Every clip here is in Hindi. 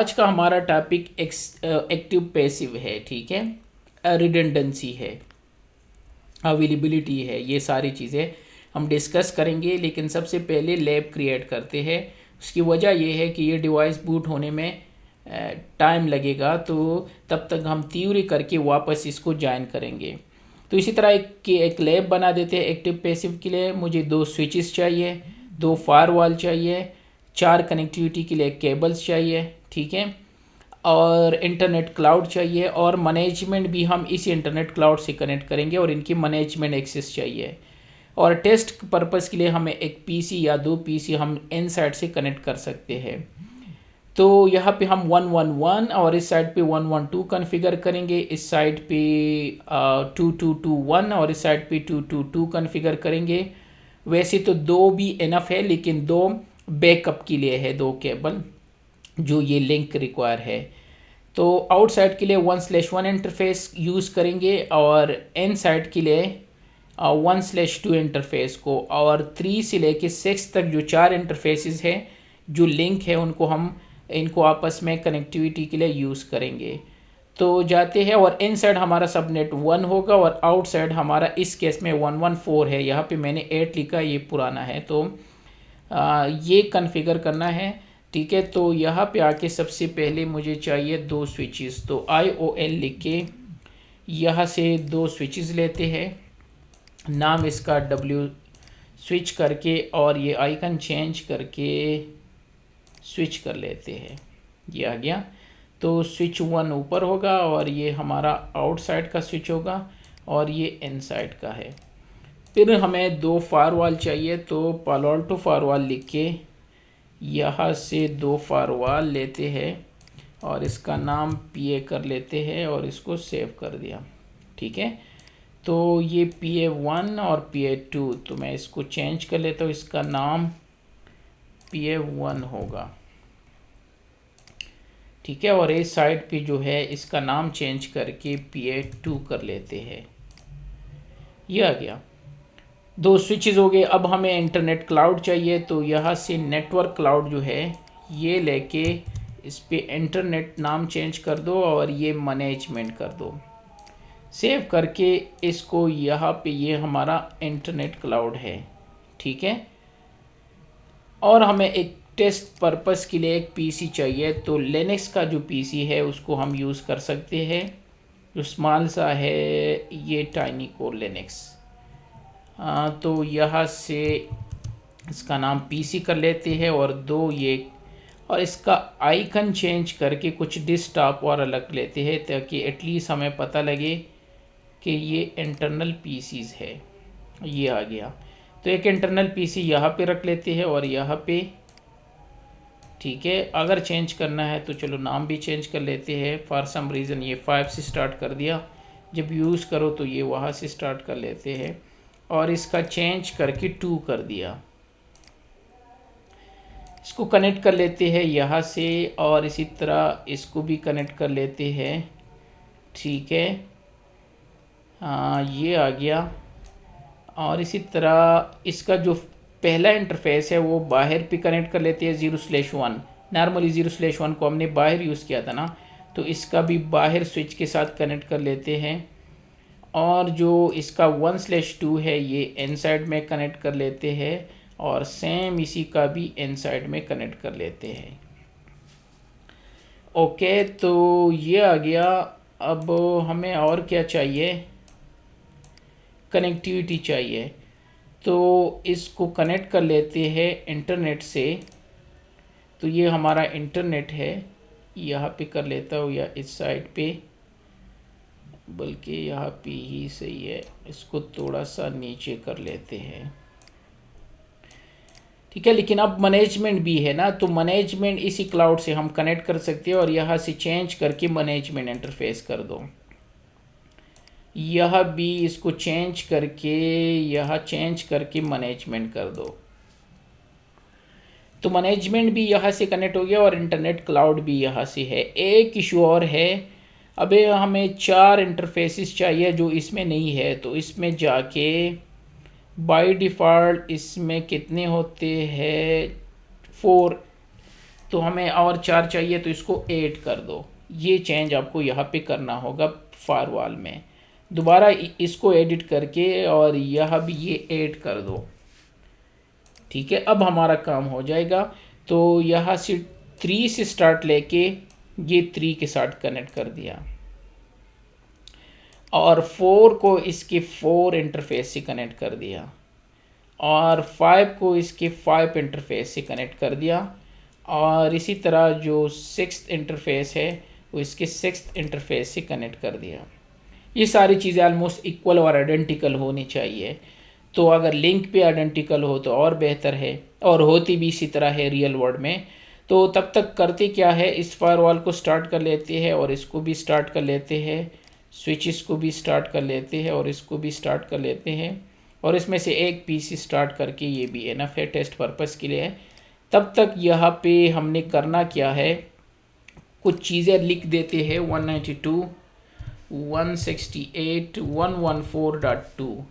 आज का हमारा टॉपिक एक्टिव पैसिव है, ठीक है। रिडंडेंसी है, अवेलेबिलिटी है, ये सारी चीज़ें हम डिस्कस करेंगे। लेकिन सबसे पहले लैब क्रिएट करते हैं। उसकी वजह ये है कि ये डिवाइस बूट होने में टाइम लगेगा, तो तब तक हम थ्योरी करके वापस इसको ज्वाइन करेंगे। तो इसी तरह एक लैब बना देते हैं एक्टिव पैसिव के लिए। मुझे 2 स्विचेस चाहिए, 2 फायरवॉल चाहिए, 4 कनेक्टिविटी के लिए केबल्स चाहिए, ठीक है, और इंटरनेट क्लाउड चाहिए, और मैनेजमेंट भी हम इस इंटरनेट क्लाउड से कनेक्ट करेंगे और इनकी मैनेजमेंट एक्सेस चाहिए। और टेस्ट पर्पस के लिए हमें एक पीसी या 2 पीसी हम इन साइड से कनेक्ट कर सकते हैं। तो यहाँ पे हम 111 और इस साइड पे 112 कॉन्फ़िगर करेंगे, इस साइड पे 2221 और इस साइड पे 222 कॉन्फ़िगर करेंगे। वैसे तो 2 भी इनफ है, लेकिन 2 बैकअप के लिए है, 2 केबल जो ये लिंक रिक्वायर है। तो आउटसाइड के लिए 1/1 इंटरफेस यूज़ करेंगे और इन साइड के लिए 1/2 इंटरफेस को, और 3 से लेके 6 तक जो 4 इंटरफेसेस हैं जो लिंक है इनको आपस में कनेक्टिविटी के लिए यूज़ करेंगे। तो जाते हैं, और इनसाइड हमारा सबनेट 1 होगा और आउटसाइड हमारा इस केस में 114 है। यहाँ पे मैंने 8 लिखा, ये पुराना है, तो ये कॉन्फ़िगर करना है, ठीक है। तो यहाँ पे आके सबसे पहले मुझे चाहिए 2 स्विचेस। तो IOL लिख के यहाँ से 2 स्विचेस लेते हैं, नाम इसका W स्विच करके, और ये आइकन चेंज करके स्विच कर लेते हैं। ये आ गया। तो स्विच 1 ऊपर होगा और ये हमारा आउटसाइड का स्विच होगा और ये इनसाइड का है। फिर हमें 2 फायरवॉल चाहिए, तो पालो अल्टो फायरवॉल लिख के यहाँ से 2 फायरवॉल लेते हैं और इसका नाम PA कर लेते हैं और इसको सेव कर दिया, ठीक है। तो ये PA1 और PA2, तो मैं इसको चेंज कर लेता हूँ, इसका नाम PA1 होगा, ठीक है। और इस साइड पे जो है इसका नाम चेंज करके PA2 कर लेते हैं। ये आ गया। 2 स्विचेस हो गए। अब हमें इंटरनेट क्लाउड चाहिए, तो यहाँ से नेटवर्क क्लाउड जो है ये लेके इस पे इंटरनेट नाम चेंज कर दो और ये मैनेजमेंट कर दो। सेव करके इसको यहाँ पे, ये हमारा इंटरनेट क्लाउड है, ठीक है। और हमें एक टेस्ट पर्पस के लिए एक पीसी चाहिए, तो लिनक्स का जो पीसी है उसको हम यूज़ कर सकते हैं, जो स्मॉल सा है, ये टाइनी कोर लिनक्स। तो यहाँ से इसका नाम पीसी कर लेते हैं और 2 ये, और इसका आइकन चेंज करके कुछ डेस्कटॉप और अलग लेते हैं, ताकि एटलीस्ट हमें पता लगे कि ये इंटरनल पीसीज है। ये आ गया। तो एक इंटरनल पीसी यहाँ पे रख लेते हैं और यहाँ पे, ठीक है। अगर चेंज करना है तो चलो नाम भी चेंज कर लेते हैं। फॉर सम रीज़न ये 5 से स्टार्ट कर दिया, जब यूज़ करो तो ये वहाँ से स्टार्ट कर लेते हैं, और इसका चेंज करके 2 कर दिया। इसको कनेक्ट कर लेते हैं यहाँ से, और इसी तरह इसको भी कनेक्ट कर लेते हैं, ठीक है। ये आ गया। और इसी तरह इसका जो पहला इंटरफेस है वो बाहर पे कनेक्ट कर लेते हैं 0/1। नॉर्मली 0/1 को हमने बाहर यूज़ किया था ना, तो इसका भी बाहर स्विच के साथ कनेक्ट कर लेते हैं। और जो इसका 1/2 है ये इनसाइड में कनेक्ट कर लेते हैं, और सेम इसी का भी इनसाइड में कनेक्ट कर लेते हैं। ओके, तो ये आ गया। अब हमें और क्या चाहिए, कनेक्टिविटी चाहिए, तो इसको कनेक्ट कर लेते हैं इंटरनेट से। तो ये हमारा इंटरनेट है, यहाँ पे कर लेता हूँ, या इस साइड पे, बल्कि यहाँ पे ही सही है, इसको थोड़ा सा नीचे कर लेते हैं, ठीक है। लेकिन अब मैनेजमेंट भी है ना, तो मैनेजमेंट इसी क्लाउड से हम कनेक्ट कर सकते हैं, और यहाँ से चेंज करके मैनेजमेंट इंटरफेस कर दो। यह भी इसको चेंज करके, यह चेंज करके मैनेजमेंट कर दो। तो मैनेजमेंट भी यहाँ से कनेक्ट हो गया और इंटरनेट क्लाउड भी यहाँ से है। एक इशू और है, अबे हमें 4 इंटरफेसेस चाहिए जो इसमें नहीं है। तो इसमें जाके बाय डिफ़ॉल्ट इसमें कितने होते हैं, 4 तो हमें और 4 चाहिए, तो इसको 8 कर दो। ये चेंज आपको यहाँ पे करना होगा फायरवॉल में। दोबारा इसको एडिट करके और यह भी ये 8 कर दो। ठीक है, अब हमारा काम हो जाएगा। तो यहाँ से 3 से स्टार्ट लेके ये 3 के साथ कनेक्ट कर दिया, और 4 को इसके 4 इंटरफेस से कनेक्ट कर दिया, और 5 को इसके 5 इंटरफेस से कनेक्ट कर दिया, और इसी तरह जो 6th इंटरफेस है वो इसके 6th इंटरफेस से कनेक्ट कर दिया। ये सारी चीज़ें ऑलमोस्ट इक्वल और आइडेंटिकल होनी चाहिए। तो अगर लिंक पे आइडेंटिकल हो तो और बेहतर है, और होती भी इसी तरह है रियल वर्ल्ड में। तो तब तक करते क्या है, इस फायरवॉल को स्टार्ट कर लेते हैं और इसको भी स्टार्ट कर लेते हैं, स्विचेस को भी स्टार्ट कर लेते हैं और इसको भी स्टार्ट कर लेते हैं, और इसमें से एक पीसी स्टार्ट करके ये भी एनफ है, टेस्ट पर्पस के लिए है। तब तक यहाँ पे हमने करना क्या है, कुछ चीज़ें लिख देते हैं 192.168.114.2।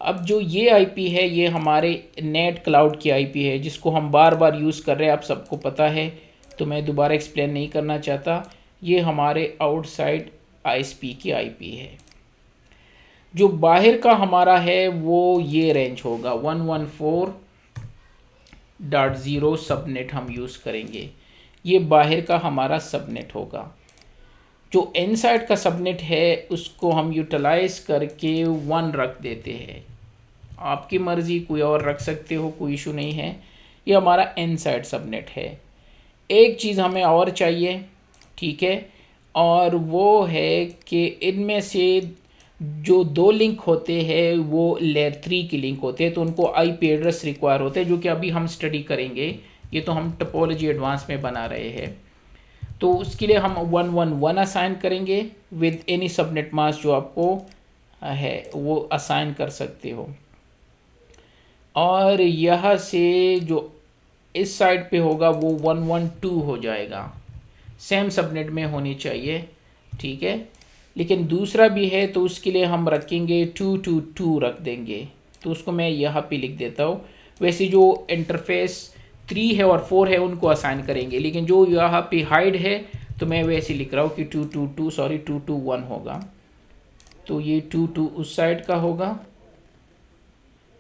अब जो ये आईपी है ये हमारे नेट क्लाउड की आईपी है, जिसको हम बार बार यूज़ कर रहे हैं, आप सबको पता है, तो मैं दोबारा एक्सप्लेन नहीं करना चाहता। ये हमारे आउटसाइड आईएसपी की आईपी है। जो बाहर का हमारा है वो ये रेंज होगा 114.0 सबनेट हम यूज़ करेंगे। ये बाहर का हमारा सबनेट होगा। जो इनसाइड का सबनेट है उसको हम यूटिलाइज करके 1 रख देते हैं। आपकी मर्ज़ी, कोई और रख सकते हो, कोई इशू नहीं है। ये हमारा इनसाइड सबनेट है। एक चीज़ हमें और चाहिए, ठीक है, और वो है कि इनमें से जो 2 लिंक होते हैं वो लेयर 3 की लिंक होते हैं, तो उनको आईपी एड्रेस रिक्वायर होते हैं, जो कि अभी हम स्टडी करेंगे। ये तो हम टोपोलॉजी एडवांस में बना रहे हैं। तो उसके लिए हम 111 असाइन करेंगे विद एनी सबनेट मास्क जो आपको है वो असाइन कर सकते हो। और यहाँ से जो इस साइड पे होगा वो 112 हो जाएगा, सेम सबनेट में होनी चाहिए, ठीक है। लेकिन दूसरा भी है तो उसके लिए हम रखेंगे 222 रख देंगे। तो उसको मैं यहाँ पे लिख देता हूँ। वैसे जो इंटरफेस 3 है और 4 है उनको असाइन करेंगे, लेकिन जो यहाँ पे हाइड है तो मैं वैसे लिख रहा हूँ कि 221 होगा। तो ये 22 उस साइड का होगा।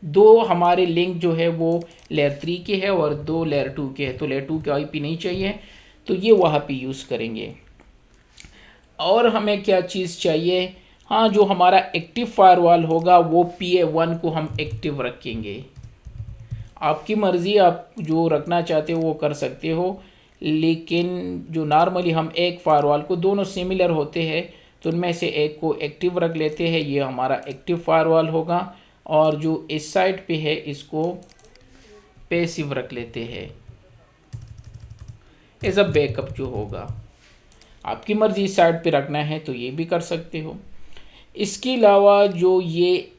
2 हमारे लिंक जो है वो लेयर 3 के है और 2 लेयर 2 के है, तो लेयर 2 के आईपी नहीं चाहिए, तो ये वहाँ पे यूज़ करेंगे। और हमें क्या चीज़ चाहिए, हाँ, जो हमारा एक्टिव फायरवॉल होगा वो PA1 को हम एक्टिव रखेंगे। आपकी मर्ज़ी, आप जो रखना चाहते हो वो कर सकते हो, लेकिन जो नॉर्मली हम एक फायरवॉल को, दोनों सिमिलर होते हैं, तो उनमें से एक को एक्टिव रख लेते हैं। ये हमारा एक्टिव फायरवॉल होगा, और जो इस साइड पे है इसको पैसिव रख लेते हैं एज अ बैकअप जो होगा। आपकी मर्ज़ी इस साइड पे रखना है तो ये भी कर सकते हो। इसके अलावा जो ये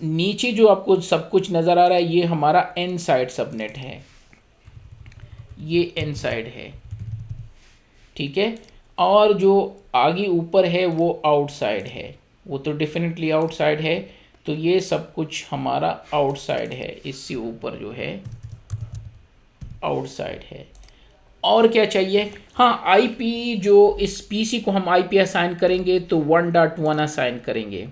नीचे जो आपको सब कुछ नज़र आ रहा है ये हमारा इनसाइड सबनेट है, ये इनसाइड है, ठीक है। और जो आगे ऊपर है वो आउटसाइड है, वो तो डेफिनेटली आउटसाइड है। तो ये सब कुछ हमारा आउटसाइड है, इससे ऊपर जो है आउटसाइड है। और क्या चाहिए, हाँ, आईपी जो इस पीसी को हम आईपी असाइन करेंगे तो 1.1 असाइन करेंगे,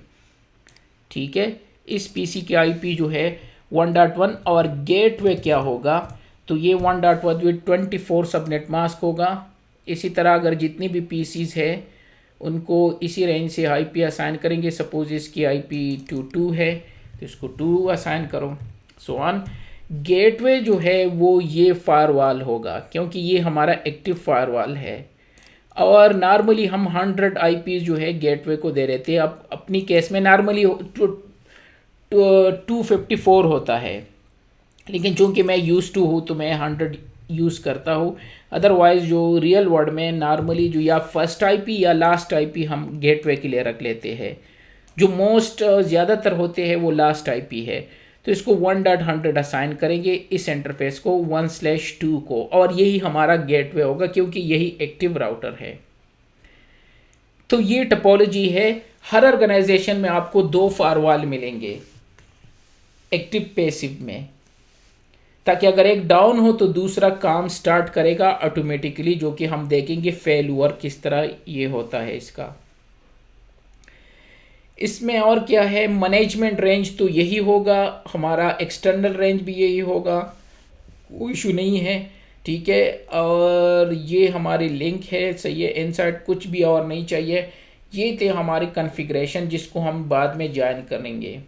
ठीक है। इस पीसी की आईपी जो है 1.1, और गेटवे क्या होगा, तो ये 1.1 24 सबनेट मास्क होगा। इसी तरह अगर जितनी भी पीसीज है उनको इसी रेंज से आईपी असाइन करेंगे। सपोज इसकी आईपी 22 है तो इसको 2 असाइन करो, सो ऑन। गेटवे जो है वो ये फायरवॉल होगा, क्योंकि ये हमारा एक्टिव फायरवॉल है। और नॉर्मली हम 100 आईपी जो है गेटवे को दे रहे थे। अब अपनी केस में नॉर्मली 254 होता है, लेकिन चूंकि मैं यूज़ टू हूँ तो मैं 100 यूज़ करता हूँ। अदरवाइज़ जो रियल वर्ल्ड में नॉर्मली जो या फर्स्ट आईपी या लास्ट आईपी हम गेटवे के लिए रख लेते हैं। जो मोस्ट ज़्यादातर होते हैं वो लास्ट आईपी है। तो इसको 1.100 असाइन करेंगे इस इंटरफेस को 1/2 को, और यही हमारा गेटवे होगा क्योंकि यही एक्टिव राउटर है। तो ये टोपोलॉजी है। हर ऑर्गेनाइजेशन में आपको 2 फायरवॉल मिलेंगे एक्टिव पैसिव में। ताकि अगर एक डाउन हो तो दूसरा काम स्टार्ट करेगा ऑटोमेटिकली, जो कि हम देखेंगे फेल हुआ किस तरह ये होता है इसका। इसमें और क्या है, मैनेजमेंट रेंज तो यही होगा, हमारा एक्सटर्नल रेंज भी यही होगा, कोई इशू नहीं है, ठीक है। और ये हमारी लिंक है, सही है, इनसाइड कुछ भी और नहीं चाहिए। ये थे हमारे कॉन्फ़िगरेशन जिसको हम बाद में ज्वाइन करेंगे।